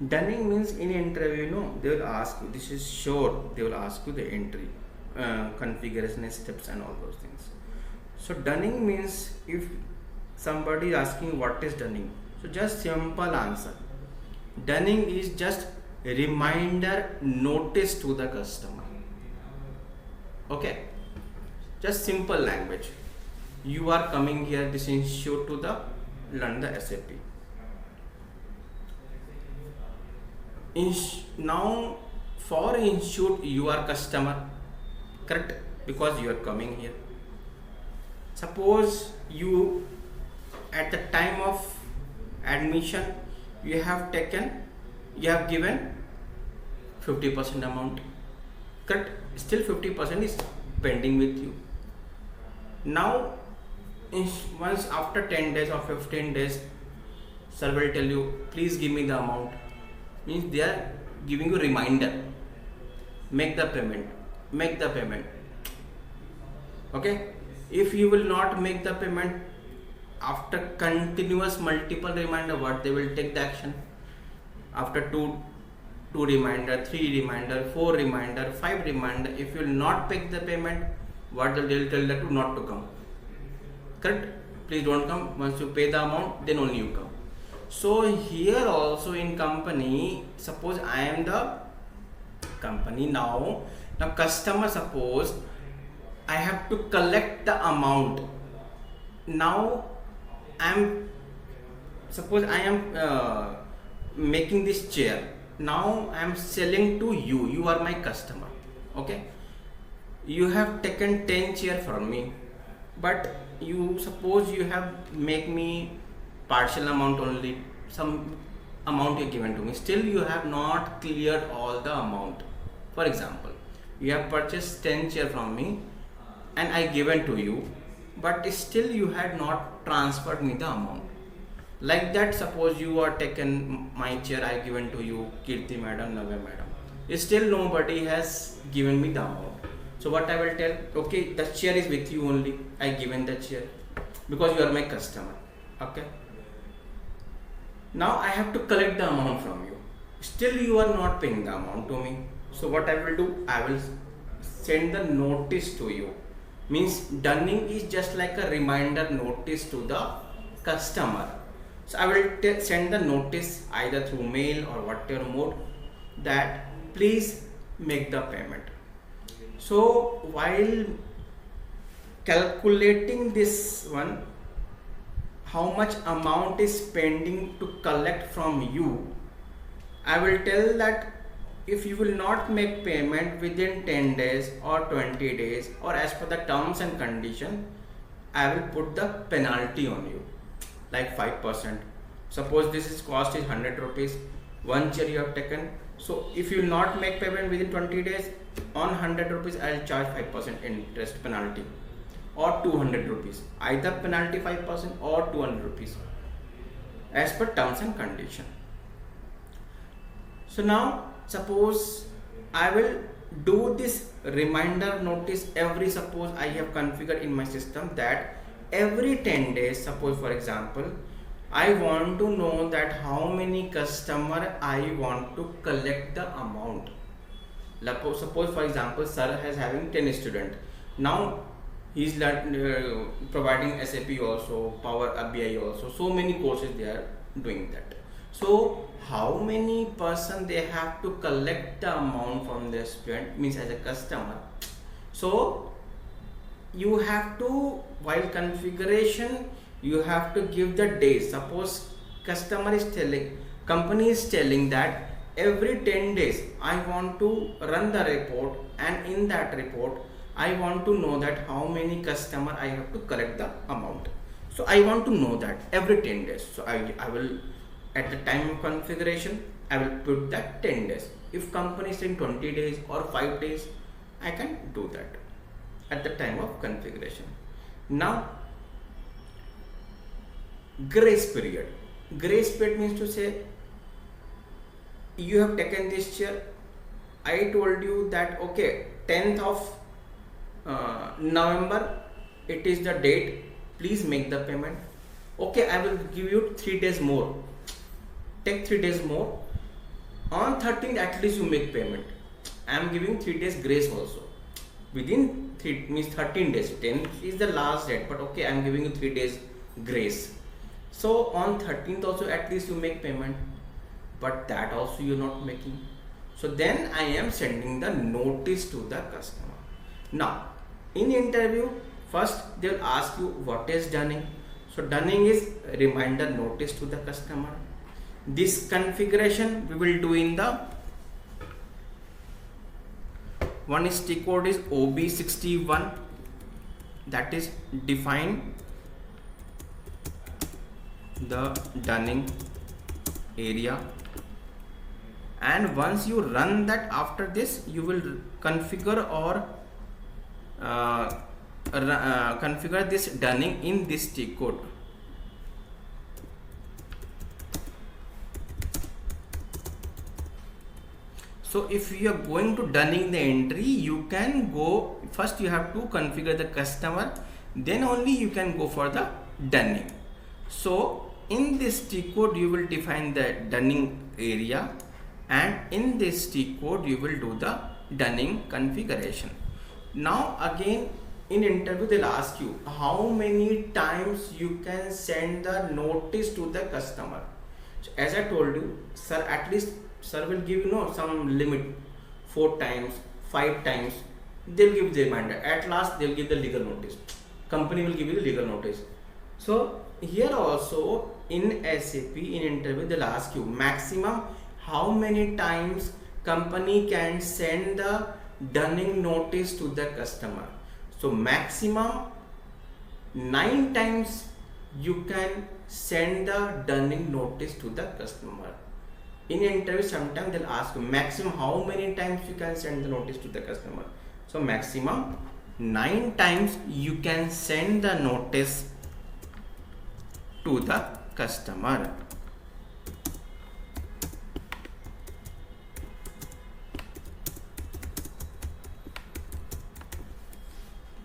Dunning means in interview, they will ask you, this is sure, they will ask you the entry, configuration steps and all those things. So dunning means if somebody is asking what is dunning, so just simple answer. Dunning is just a reminder notice to the customer. Okay, just simple language. You are coming here this institute to the learn the SAP. Now for institute you are customer, correct? Because you are coming here. Suppose you at the time of admission you have given 50% amount, correct? Still 50% is pending with you. Now once after 10 days or 15 days, sir will tell you please give me the amount. Means they are giving you reminder, make the payment. Okay, if you will not make the payment, after continuous multiple reminder, what they will take the action? After two reminder, 3 reminder, 4 reminder, 5 reminder, if you will not pick the payment, what they will tell that not to come, correct? Please don't come. Once you pay the amount, then only you come. So here also in company, suppose I am the company now customer, suppose I have to collect the amount. Now suppose I am making this chair. Now I am selling to you. You are my customer. Okay. You have taken 10 chair from me, but you suppose you have make me partial amount only, some amount you given to me, still you have not cleared all the amount. For example, you have purchased 10 chair from me and I given to you, but still you had not transferred me the amount. Like that, suppose you are taken my chair, I given to you, Kirti madam, Nave madam, still nobody has given me the amount. So what I will tell, okay, the chair is with you only, I given the chair because you are my customer. Okay, now I have to collect the amount from you, still you are not paying the amount to me. So what I will do, I will send the notice to you. Means dunning is just like a reminder notice to the customer. So I will send the notice either through mail or whatever mode, that please make the payment. So while calculating this one, how much amount is pending to collect from you, I will tell that if you will not make payment within 10 days or 20 days or as per the terms and condition, I will put the penalty on you, like 5%. Suppose this is cost is 100 rupees, one chair you have taken. So if you will not make payment within 20 days, on 100 rupees I will charge 5% interest penalty, or 200 rupees, either penalty 5% or 200 rupees as per terms and condition. So now suppose I will do this reminder notice every, suppose I have configured in my system that every 10 days, suppose for example I want to know that how many customer I want to collect the amount. Suppose for example sir has having 10 student, now he is providing SAP also, Power BI also, so many courses they are doing that. So how many person they have to collect the amount from the student, means as a customer. So you have to, while configuration, you have to give the days. Suppose customer is telling, company is telling that every 10 days I want to run the report, and in that report I want to know that how many customer I have to collect the amount. So I want to know that every 10 days. So I will, at the time of configuration, I will put that 10 days. If company is saying 20 days or 5 days, I can do that at the time of configuration. Now grace period. Grace period means to say, you have taken this chair, I told you that okay, 10th of November it is the date, please make the payment. Okay, I will give you 3 days more, take 3 days more. On 13th at least you make payment. I am giving 3 days grace also. Within 3 means 13 days. 10 is the last date, but okay, I am giving you 3 days grace. So on 13th also at least you make payment, but that also you are not making. So then I am sending the notice to the customer. Now in interview, first they will ask you what is dunning. So dunning is reminder notice to the customer. This configuration we will do in the one is T code is OB61, that is define the dunning area, and once you run that, after this you will configure or configure this dunning in this T code. So if you are going to dunning the entry, you can go first, you have to configure the customer, then only you can go for the dunning. So in this T code you will define the dunning area, and in this T code you will do the dunning configuration. Now again in interview they'll ask you how many times you can send the notice to the customer. So as I told you, sir, at least sir will give some limit, 4 times, 5 times they'll give the reminder. At last they'll give the legal notice. Company will give you the legal notice. So here also in SAP in interview they'll ask you maximum how many times company can send the dunning notice to the customer. So maximum 9 times you can send the dunning notice to the customer. In interview sometimes they'll ask you maximum how many times you can send the notice to the customer. So maximum 9 times you can send the notice to the customer.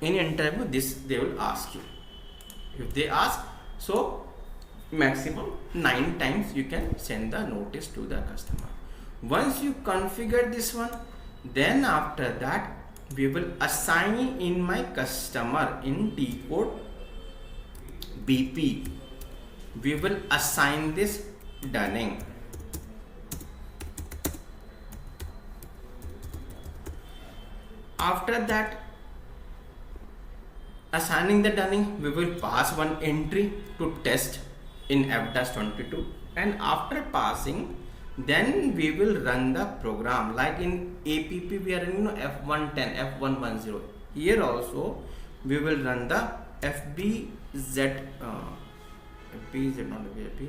In interview this they will ask you. If they ask, so maximum 9 times you can send the notice to the customer. Once you configure this one, then after that we will assign in my customer in T code BP, we will assign this dunning. After that, assigning the dunning, we will pass one entry to test in F-22, and after passing then we will run the program. Like in APP we are running F110, F110. Here also we will run the FBZ FBZ not FBZ,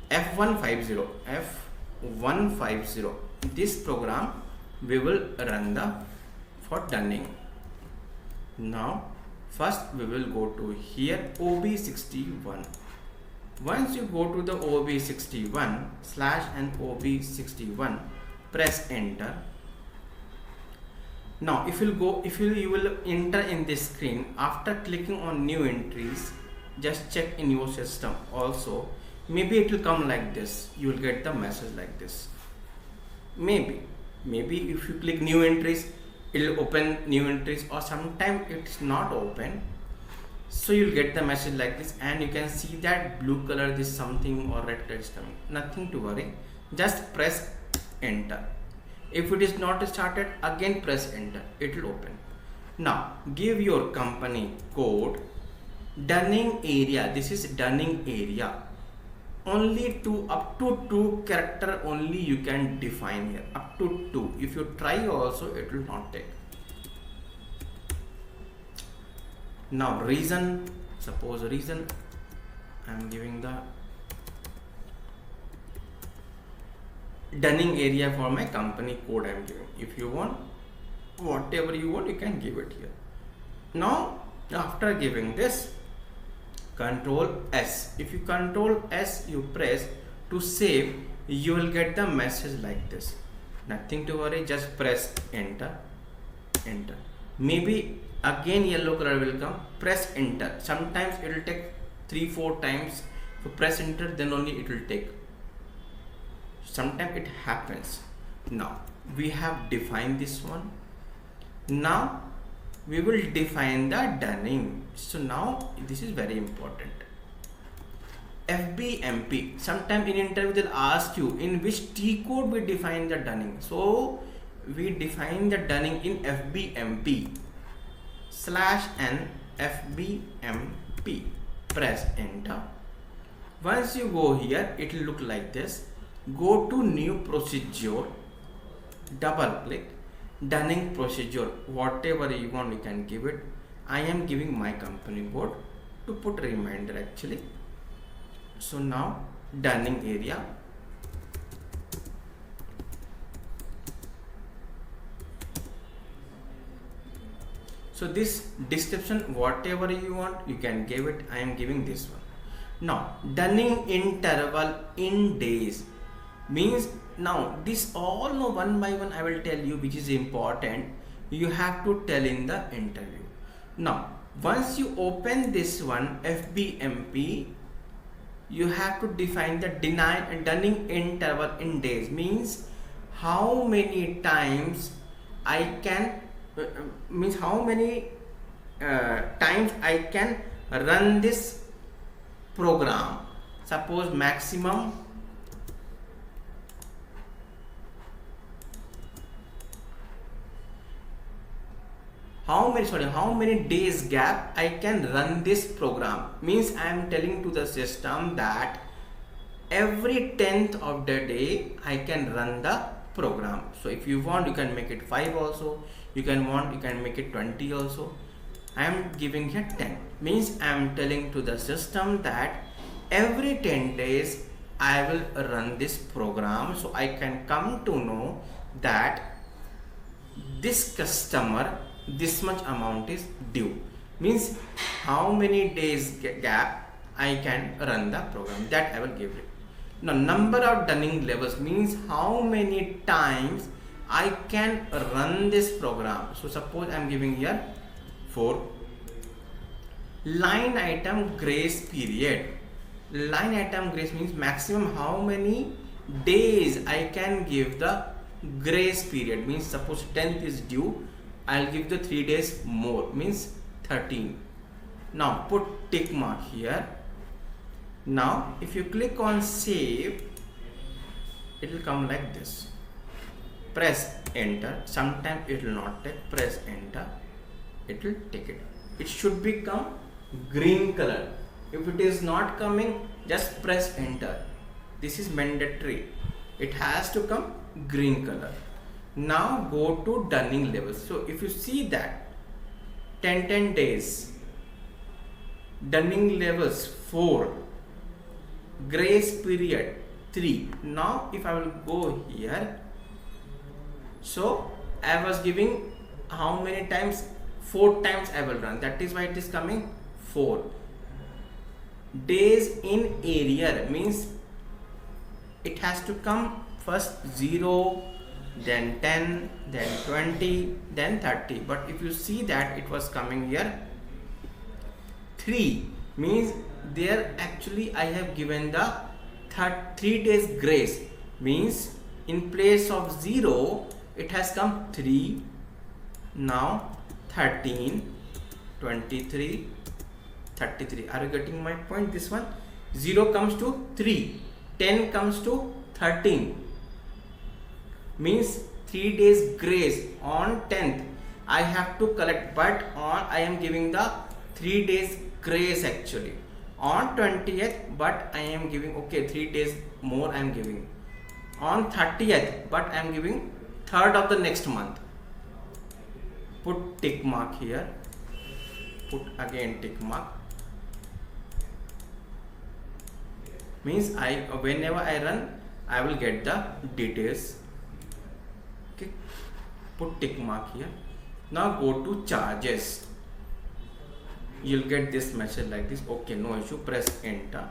F150, F150. This program we will run the for dunning. Now first we will go to here OB61. Once you go to the OB61 / and OB61, press enter. Now if you will enter in this screen. After clicking on new entries, just check in your system also, maybe it will come like this. You will get the message like this. Maybe if you click new entries, it will open new entries, or sometimes it's not open. So you'll get the message like this, and you can see that blue color, this something, or red is coming. Nothing to worry, just press enter. If it is not started, again press enter, it will open. Now give your company code, dunning area. This is dunning area. Only up to 2 character only you can define here, up to 2. If you try also, it will not take. Now reason, suppose reason, I am giving the dunning area for my company code I am giving. If you want, whatever you want, you can give it here. Now after giving this, Control S. If you Control S you press to save, you will get the message like this. Nothing to worry, just press enter, enter. Maybe again yellow color will come, press enter. Sometimes it will take 3-4 times. So press enter, then only it will take. sometimes it happens. Now we have defined this one. Now we will define the dunning. So now this is very important. FBMP, sometime in interview they'll ask you in which T code we define the dunning. So we define the dunning in FBMP /n FBMP. Press enter. Once you go here, it will look like this. Go to new procedure, double click, dunning procedure, whatever you want you can give it. I am giving my company code to put reminder actually. So now dunning area, so this description whatever you want you can give it. I am giving this one. Now dunning interval in days means, now this all no one by one I will tell you which is important. You have to tell in the interview. Now once you open this one FBMP, you have to define the dunning interval in days, means how many times I can means how many times I can run this program. Suppose maximum how many days gap I can run this program, means I am telling to the system that every 10th of the day I can run the program. So if you want you can make it 5 also, you can make it 20 also. I am giving here 10, means I am telling to the system that every 10 days I will run this program. So I can come to know that this customer this much amount is due, means how many days gap I can run the program, that I will give it. Now number of dunning levels means how many times I can run this program. So suppose I am giving here 4. Line item grace period. Line item grace means maximum how many days I can give the grace period, means suppose 10th is due, I'll give the 3 days more, means 13. Now put tick mark here. Now if you click on save, it will come like this. Press enter. Sometimes it will not take. Press enter. It will take it. It should become green color. If it is not coming, just press enter. This is mandatory. It has to come green color. Now go to dunning levels. So if you see that 10 days, dunning levels 4, grace period 3. Now if I will go here, so I was giving how many times, 4 times I will run, that is why it is coming 4. Days in area means it has to come first 0, then 10, then 20, then 30. But if you see that it was coming here 3, means there actually I have given the 3 days grace, means in place of 0 it has come 3, now 13, 23, 33. Are you getting my point? This one 0 comes to 3, 10 comes to 13, means 3 days grace. On 10th I have to collect, but on I am giving the 3 days grace actually. On 20th, but I am giving 3 days more I am giving. On 30th, but I am giving 3rd of the next month. Put tick mark here. Put again tick mark. Means whenever I run, I will get the details. Okay. Put tick mark here. Now go to charges. You'll get this message like this. Okay, no issue. Press enter.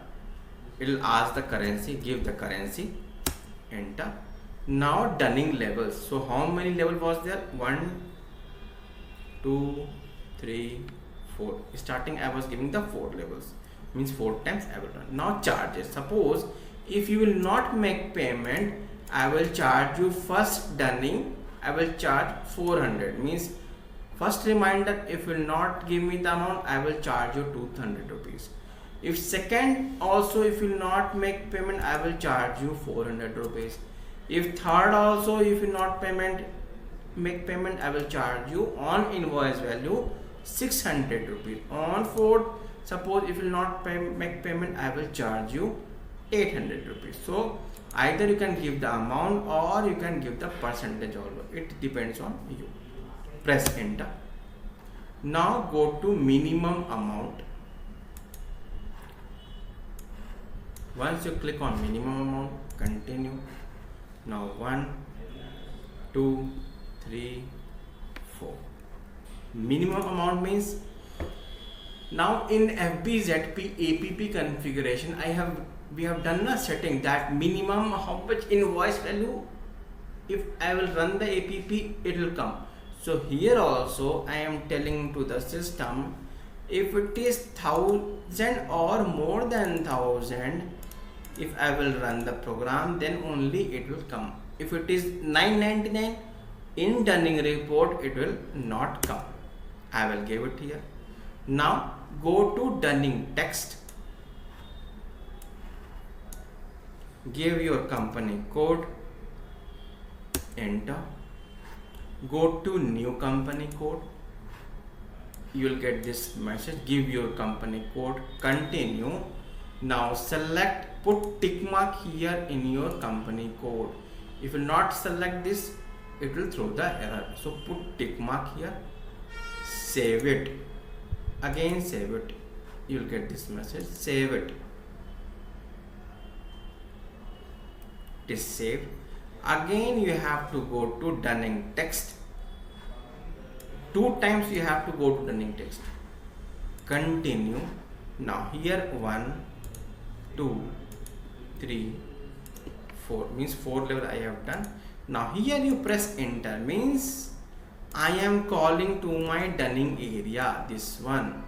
It will ask the currency. Give the currency. Enter. Now dunning levels. So how many level was there? 1, 2, 3, 4. Starting I was giving the 4 levels. Means 4 times I will run. Now charges. Suppose If you will not make payment, I will charge you first dunning, I will charge 400. Means first reminder, if you will not give me the amount, I will charge you 200 rupees. If second also, if you will not make payment, I will charge you 400 rupees. If third also, if you not make payment, I will charge you on invoice value 600 rupees. On fourth, suppose if you will not make payment, I will charge you 800 rupees. So either you can give the amount or you can give the percentage also. It depends on you. Press enter. Now go to minimum amount. Once you click on minimum amount, continue. Now 1, 2, 3, 4. Minimum amount means now in FBZP APP configuration, we have done a setting that minimum how much invoice value. If I will run the APP, it will come. So here also I am telling to the system, if it is 1000 or more than 1000, if I will run the program, then only it will come. If it is 999 in dunning report, it will not come. I will give it here. Now go to dunning text, give your company code, enter. Go to new company code, you will get this message, give your company code, continue. Now select, put tick mark here in your company code. If you not select this, it will throw the error. So put tick mark here, save it, again save it, you will get this message, save it. It is saved. Again you have to go to dunning text. 2 times you have to go to dunning text. Continue. Now here 1, 2, 3, 4 means 4 level I have done. Now here you press enter, means I am calling to my dunning area, this one.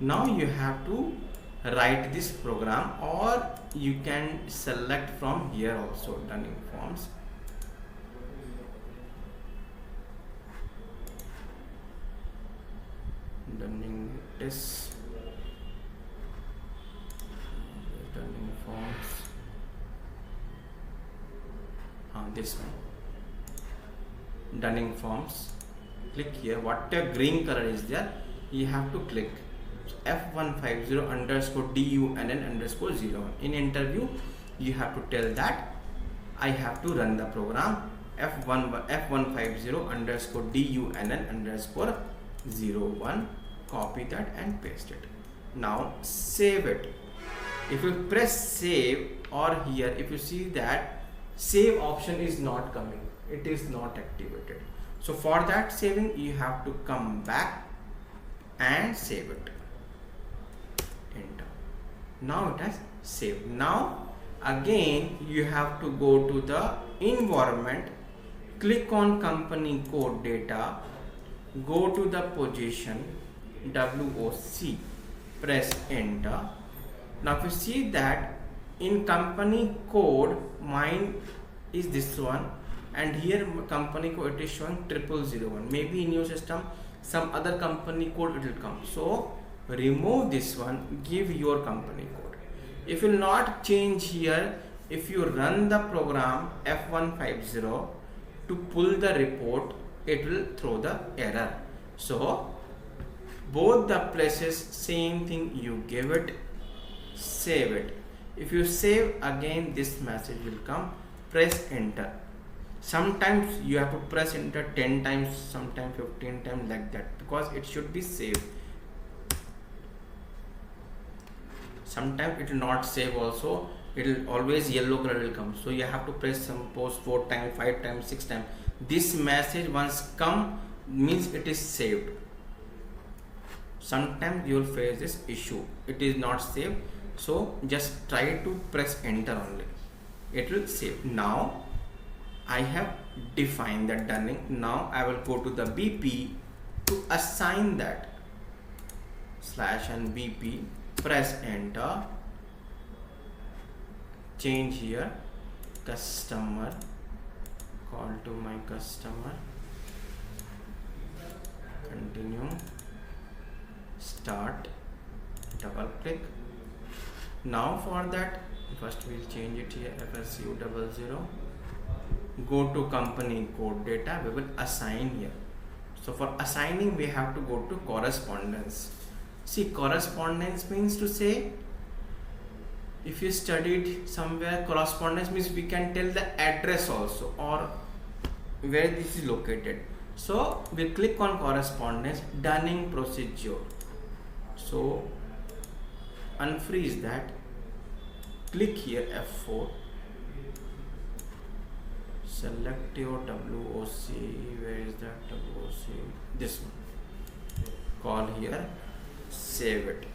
Now you have to write this program, or you can select from here also, dunning forms. Dunning test, dunning forms, this one, dunning forms. Click here, whatever green color is there, you have to click. F150_DUNN_01. In interview, you have to tell that I have to run the program F150_DUNN_01. Copy that and paste it. Now save it. If you press save, or here if you see that save option is not coming, it is not activated. So for that saving, you have to come back and save it. Enter. Now it has saved. Now again you have to go to the environment, click on company code data, go to the position WOC, press enter. Now if you see that in company code, mine is this one, and here company code it is showing 0001. Maybe in your system some other company code it will come. So remove this one, give your company code. If you will not change here, if you run the program F150 to pull the report, it will throw the error. So both the places same thing, you give it, save it. If you save, again this message will come, press enter. Sometimes you have to press enter 10 times, sometimes 15 times, like that, because it should be saved. Sometimes it will not save also, it will always yellow color will come. So you have to press suppose 4 times, 5 times, 6 times. This message once come means it is saved. Sometimes you will face this issue, it is not saved. So just try to press enter only, it will save. Now I have defined the dunning. Now I will go to the BP to assign that slash and BP, press enter, change here customer, call to my customer, continue, start, double click. Now for that, first we'll change it here, FSU 00, go to company code data, we will assign here. So for assigning we have to go to correspondence. See, correspondence means to say, if you studied somewhere, correspondence means we can tell the address also or where this is located. So we click on correspondence, dunning procedure. So unfreeze that, click here F4, select your WOC, where is that WOC, this one, call here, save it.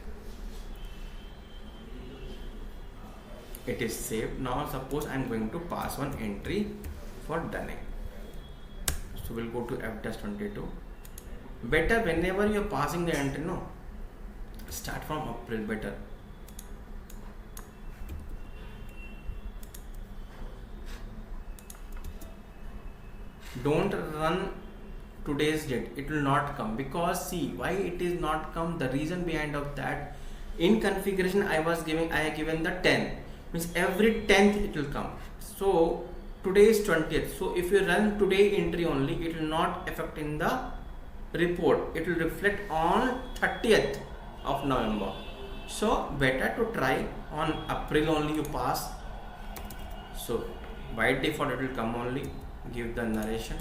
It is saved. Now suppose I am going to pass one entry for dunning. So we'll go to F-22. Better whenever you are passing the entry, no, start from April better. Don't run today's date, it will not come, because see why it is not come. The reason behind of that, in configuration I have given the 10, means every 10th it will come. So today is 20th, so if you run today entry only, it will not affect in the report, it will reflect on 30th of November. So better to try on April only you pass. So by default it will come only. Give the narration,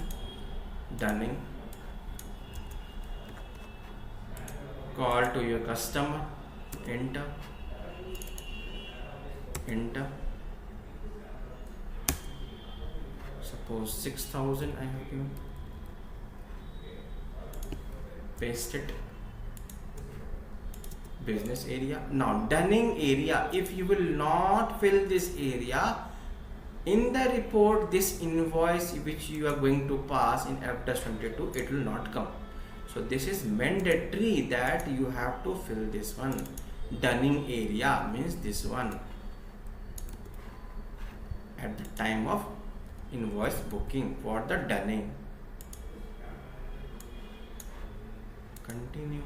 dunning, call to your customer, enter, enter, suppose 6,000 I have given, paste it, business area. Now dunning area, if you will not fill this area, in the report this invoice which you are going to pass in F-22, it will not come. So this is mandatory that you have to fill this one. Dunning area means this one at the time of invoice booking for the dunning. Continue,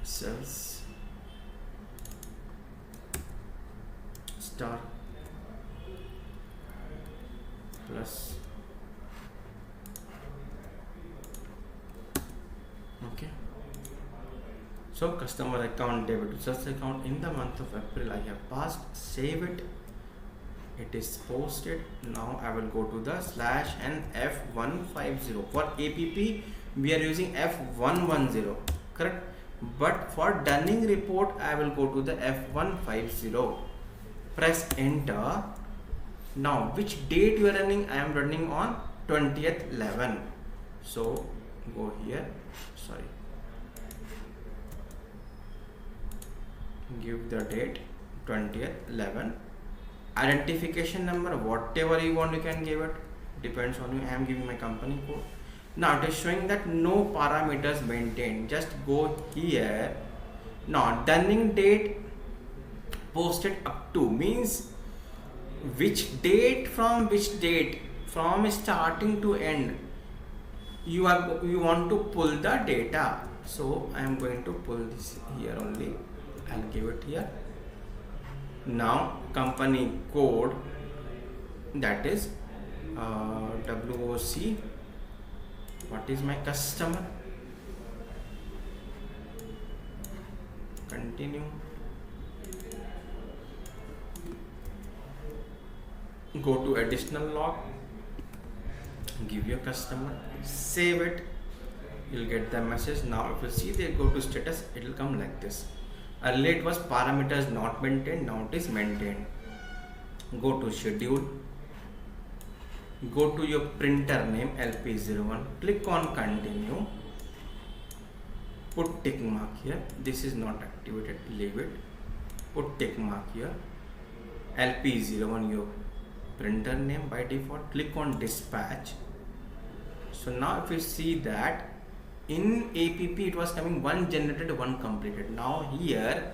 cells, star plus, okay. So customer account debit to such account in the month of April I have passed, save it, it is posted. Now I will go to the slash and F150. For APP we are using F110, correct, but for dunning report I will go to the F150. Press enter. Now which date you are running? I am running on 20th 11. So go here, sorry, give the date 20th 11. Identification number, whatever you want you can give it, depends on you. I am giving my company code. Now it is showing that no parameters maintained. Just go here. Now dunning date posted up to means which date, from starting to end you want to pull the data. So I am going to pull this here only, I'll give it here. Now company code, that is WOC, what is my customer, continue, go to additional log, give your customer, save it, you'll get the message. Now if you see they go to status, it will come like this. Earlier it was parameters not maintained, now it is maintained. Go to schedule, go to your printer name LP01, click on continue, put tick mark here, this is not activated, leave it, put tick mark here, LP01 your printer name by default. Click on dispatch. So now if you see that in APP it was coming one generated, one completed. Now here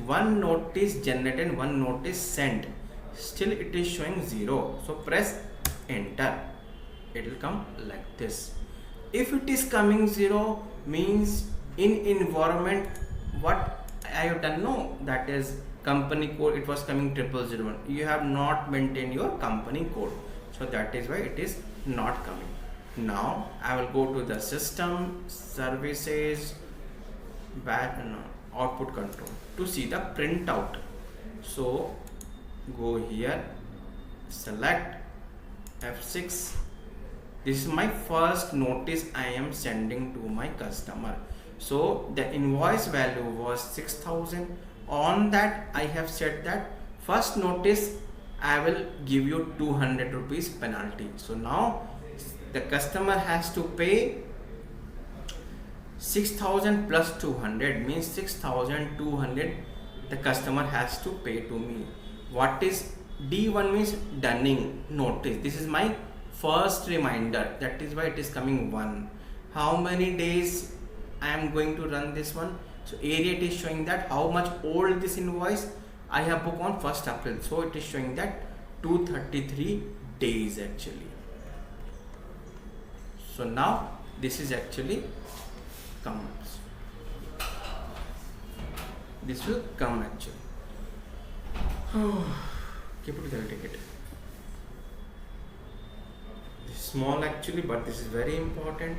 one notice generated, one notice sent. Still it is showing 0. So press enter. It will come like this. If it is coming 0 means in environment what I have done, no, that is company code, it was coming 0001. You have not maintained your company code, so that is why it is not coming. Now I will go to the system services output control to see the printout. So go here, select F6. This is my first notice I am sending to my customer. So the invoice value was 6,000. On that I have said that first notice I will give you 200 rupees penalty. So now the customer has to pay 6,000 plus 200 means 6,200 the customer has to pay to me. What is D1 means dunning notice. This is my first reminder, that is why it is coming 1. How many days I am going to run this one? So area it is showing that how much old this invoice I have booked on 1st April. So it is showing that 233 days actually. So now this is actually comes. This will come actually. Keep it, I'll take it. This is small actually, but this is very important.